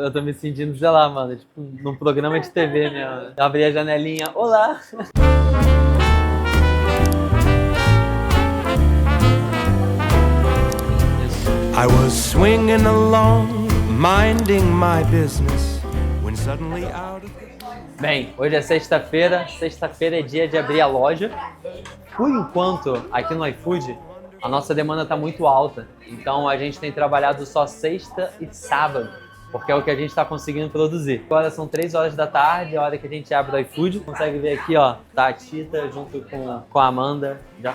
Eu tô me sentindo, sei lá, mano, tipo, num programa de TV mesmo. Eu abri a janelinha, olá! I was swinging along, minding my business, when suddenly out of the... Bem, hoje é sexta-feira é dia de abrir a loja. Por enquanto, aqui no iFood, a nossa demanda tá muito alta. Então a gente tem trabalhado só sexta e sábado, porque é o que a gente está conseguindo produzir. Agora são 3 horas da tarde, a hora que a gente abre o iFood. Consegue ver aqui, ó, tá a Tita junto com a Amanda, já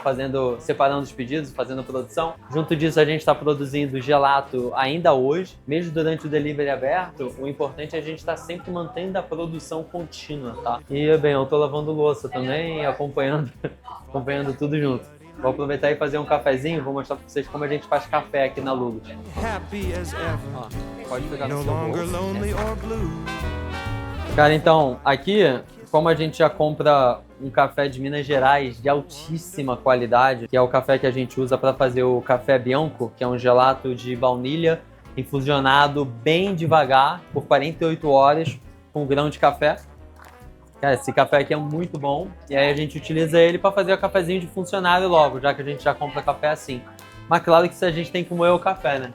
separando os pedidos, fazendo produção. Junto disso, a gente está produzindo gelato ainda hoje. Mesmo durante o delivery aberto, o importante é a gente estar sempre mantendo a produção contínua, tá? E, bem, eu tô lavando louça também, acompanhando tudo junto. Vou aproveitar e fazer um cafezinho, vou mostrar pra vocês como a gente faz café aqui na Lulu. happy as ever, Ó, pode pegar no no seu longer bolso. lonely or blue. Cara, então, aqui, como a gente já compra um café de Minas Gerais de altíssima qualidade, que é o café que a gente usa para fazer o café bianco, que é um gelato de baunilha infusionado bem devagar por 48 horas com grão de café. Cara, esse café aqui é muito bom e aí a gente utiliza ele para fazer o cafezinho de funcionário logo, já que a gente já compra café assim. Mas claro que isso a gente tem que moer o café, né?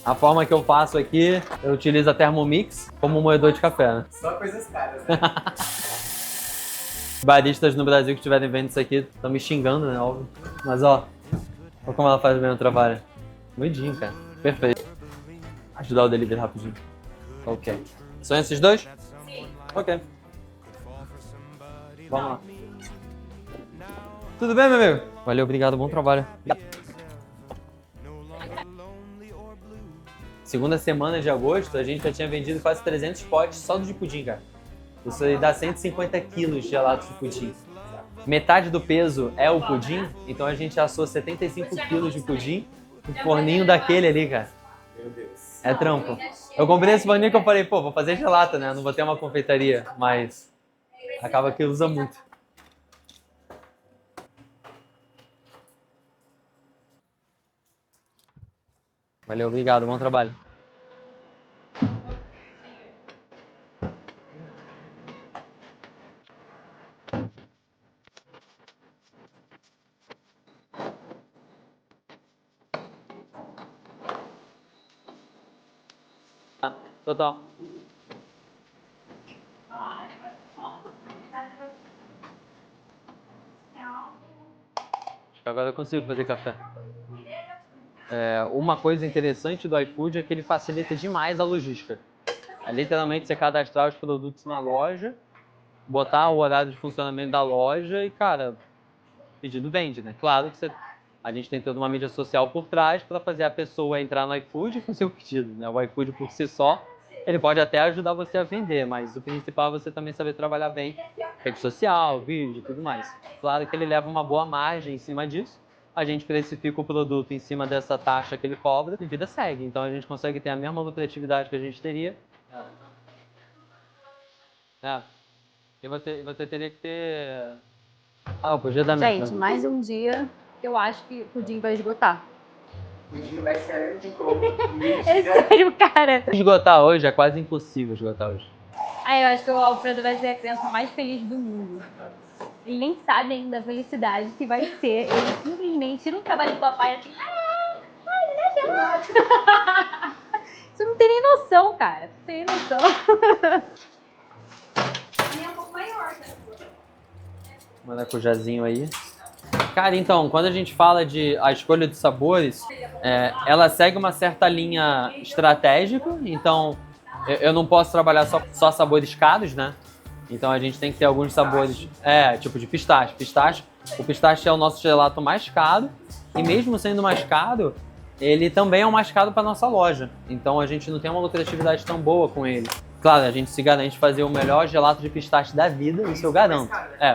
A forma que eu faço aqui, eu utilizo a Thermomix como moedor de café, né? Só coisas caras, né? Baristas no Brasil que estiverem vendo isso aqui estão me xingando, né? Óbvio. Mas ó, olha como ela faz bem o trabalho. Moidinho, cara. Perfeito. Ajudar o delivery rapidinho. Ok. São esses dois? Sim. Ok. Vamos lá. Tudo bem, meu amigo? Valeu, obrigado, bom trabalho. Segunda semana de agosto, a gente já tinha vendido quase 300 potes só de pudim, cara. Isso aí dá 150 quilos de gelato de pudim. Metade do peso é o pudim, então a gente assou 75 quilos de pudim no forninho daquele ali, cara. Meu Deus. É trampo. Eu comprei esse forninho que eu falei, pô, vou fazer gelato, né? Não vou ter uma confeitaria, mas acaba que usa muito. Valeu, obrigado, bom trabalho. Total. Acho que agora eu consigo fazer café. Uma coisa interessante do iFood é que ele facilita demais a logística. É literalmente você cadastrar os produtos na loja, botar o horário de funcionamento da loja e, cara, pedido vende, né? Claro que a gente tem toda uma mídia social por trás para fazer a pessoa entrar no iFood e fazer o pedido, né? O iFood por si só, ele pode até ajudar você a vender, mas o principal é você também saber trabalhar bem rede social, vídeo e tudo mais. Claro que ele leva uma boa margem em cima disso. A gente precifica o produto em cima dessa taxa que ele cobra e a vida segue. Então a gente consegue ter a mesma lucratividade que a gente teria. E você teria que ter... Ah, podia dar Gente, mais um dia que eu acho que o pudim vai esgotar. O dia vai ser de É sério, cara. Esgotar hoje é quase impossível esgotar hoje. Aí eu acho que o Alfredo vai ser a criança mais feliz do mundo. Ele nem sabe ainda a felicidade que vai ser. Ele simplesmente no trabalho do papai assim. Ai, deixa eu. Você não tem nem noção, cara. Não tem nem noção. É um pouco maior, né? Maracujazinho aí. Cara, então, quando a gente fala de a escolha de sabores, ela segue uma certa linha estratégica. Então, eu não posso trabalhar só sabores caros, né? Então a gente tem que ter alguns sabores, tipo de pistache. O pistache é o nosso gelato mais caro. E mesmo sendo mais caro, ele também é o mais caro para nossa loja. Então a gente não tem uma lucratividade tão boa com ele. Claro, a gente se garante fazer o melhor gelato de pistache da vida, isso eu garanto.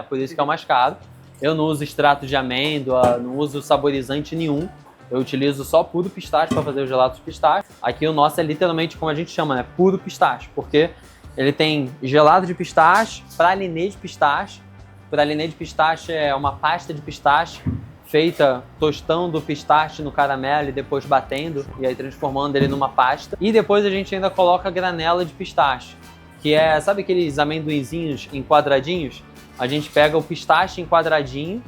Por isso que é o mais caro. Eu não uso extrato de amêndoa, não uso saborizante nenhum. Eu utilizo só puro pistache para fazer o gelato de pistache. Aqui o nosso é literalmente como a gente chama, né? Puro pistache, porque ele tem gelato de pistache, pralinê de pistache. Pralinê de pistache é uma pasta de pistache feita tostando o pistache no caramelo e depois batendo, e aí transformando ele numa pasta. E depois a gente ainda coloca granela de pistache, que é, sabe aqueles amendoinzinhos em quadradinhos? A gente pega o pistache em quadradinho,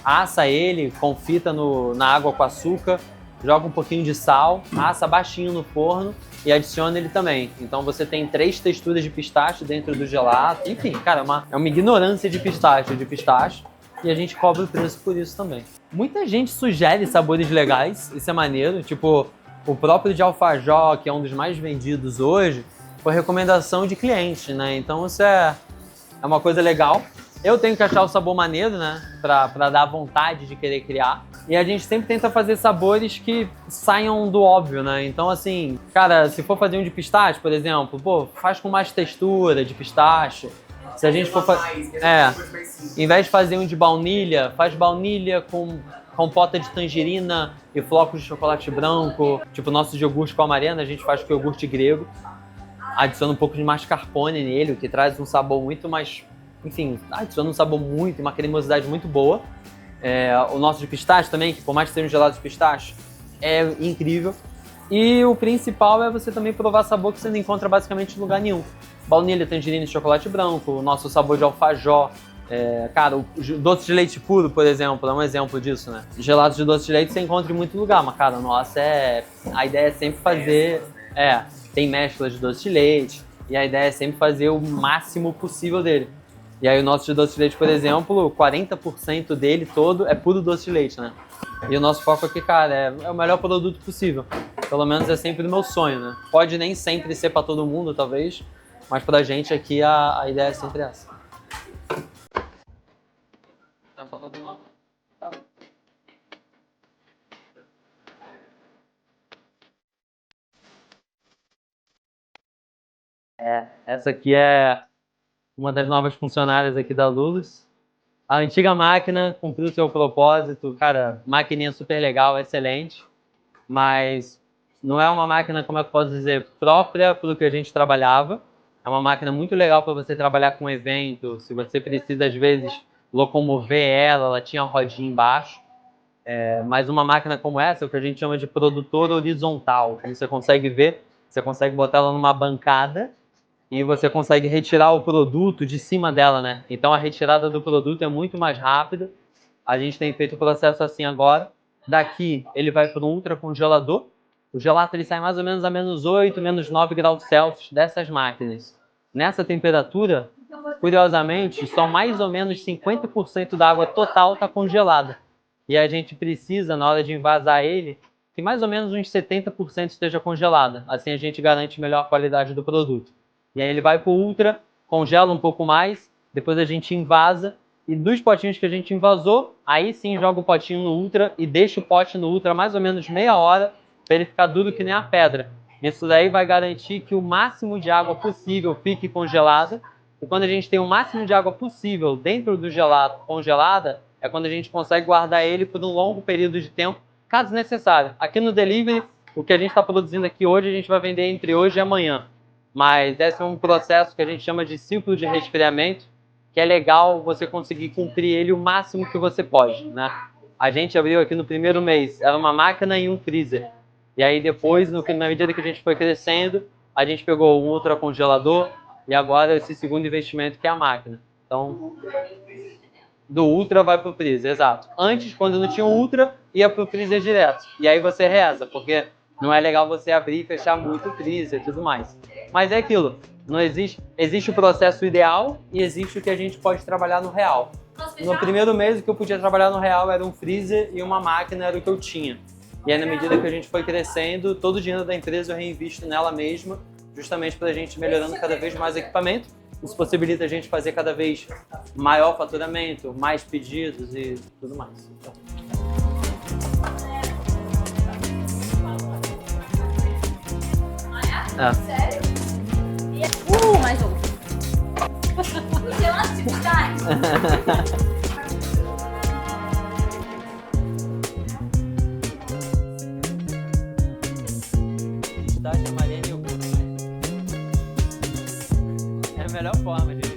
assa ele, confita na água com açúcar, joga um pouquinho de sal, assa baixinho no forno e adiciona ele também. Então você tem 3 texturas de pistache dentro do gelato. Enfim, cara, é uma ignorância de pistache. E a gente cobra o preço por isso também. Muita gente sugere sabores legais, isso é maneiro. Tipo, o próprio de alfajor, que é um dos mais vendidos hoje, foi recomendação de clientes, né? Então isso é uma coisa legal. Eu tenho que achar o sabor maneiro, né? Pra dar vontade de querer criar. E a gente sempre tenta fazer sabores que saiam do óbvio, né? Então, assim, cara, se for fazer um de pistache, por exemplo, pô, faz com mais textura de pistache. Se a gente for fazer... em vez de fazer um de baunilha, faz baunilha com compota de tangerina e flocos de chocolate branco. Tipo, nosso iogurte com amarena, a gente faz com iogurte grego. Adiciona um pouco de mascarpone nele, o que traz um sabor muito mais... Enfim, adiciona um sabor muito, uma cremosidade muito boa. O nosso de pistache também, que por mais que seja um gelado de pistache, é incrível. E o principal é você também provar sabor que você não encontra basicamente em lugar nenhum. Baunilha, tangerina e chocolate branco, o nosso sabor de alfajor. Cara, o doce de leite puro, por exemplo, é um exemplo disso, né? Gelados de doce de leite você encontra em muito lugar, mas, cara, nossa, a ideia é sempre fazer... tem mescla de doce de leite, e a ideia é sempre fazer o máximo possível dele. E aí o nosso de doce de leite, por exemplo, 40% dele todo é puro doce de leite, né? E o nosso foco aqui, cara, é o melhor produto possível. Pelo menos é sempre o meu sonho, né? Pode nem sempre ser pra todo mundo, talvez, mas pra gente aqui a ideia é sempre essa. Tá falando mal? Tá. Essa aqui é uma das novas funcionárias aqui da Lulus. A antiga máquina cumpriu o seu propósito, cara, maquininha super legal, excelente, mas não é uma máquina, como eu posso dizer, própria para o que a gente trabalhava. É uma máquina muito legal para você trabalhar com evento, se você precisa, às vezes, locomover ela tinha uma rodinha embaixo. Mas uma máquina como essa, é o que a gente chama de produtor horizontal, que você consegue ver, você consegue botar ela numa bancada e você consegue retirar o produto de cima dela, né? Então a retirada do produto é muito mais rápida. A gente tem feito o processo assim agora. Daqui ele vai para um ultracongelador. O gelato ele sai mais ou menos a -8, -9 graus Celsius dessas máquinas. Nessa temperatura, curiosamente, só mais ou menos 50% da água total está congelada. E a gente precisa, na hora de envasar ele, que mais ou menos uns 70% esteja congelada. Assim a gente garante melhor qualidade do produto. E aí ele vai para o ultra, congela um pouco mais, depois a gente invasa, e dos potinhos que a gente invasou, aí sim joga o potinho no ultra e deixa o pote no ultra mais ou menos meia hora, para ele ficar duro que nem a pedra. Isso daí vai garantir que o máximo de água possível fique congelada, e quando a gente tem o máximo de água possível dentro do gelato congelada, é quando a gente consegue guardar ele por um longo período de tempo, caso necessário. Aqui no delivery, o que a gente está produzindo aqui hoje, a gente vai vender entre hoje e amanhã. Mas esse é um processo que a gente chama de ciclo de resfriamento, que é legal você conseguir cumprir ele o máximo que você pode, né? A gente abriu aqui no primeiro mês, era uma máquina e um freezer. E aí depois, na medida que a gente foi crescendo, a gente pegou um ultracongelador e agora esse segundo investimento que é a máquina. Então, do ultra vai para o freezer, exato. Antes, quando não tinha um ultra, ia para o freezer direto. E aí você reza, porque não é legal você abrir e fechar muito o freezer e tudo mais. Mas é aquilo, não existe o processo ideal e existe o que a gente pode trabalhar no real. No primeiro mês, o que eu podia trabalhar no real era um freezer e uma máquina era o que eu tinha. E aí, na medida que a gente foi crescendo, todo o dinheiro da empresa eu reinvisto nela mesma, justamente para a gente ir melhorando cada vez mais equipamento. Isso possibilita a gente fazer cada vez maior faturamento, mais pedidos e tudo mais. Então... Sério? Mais um. Gelato de pistache. Pistache, amarelo e iogurte. É a melhor forma de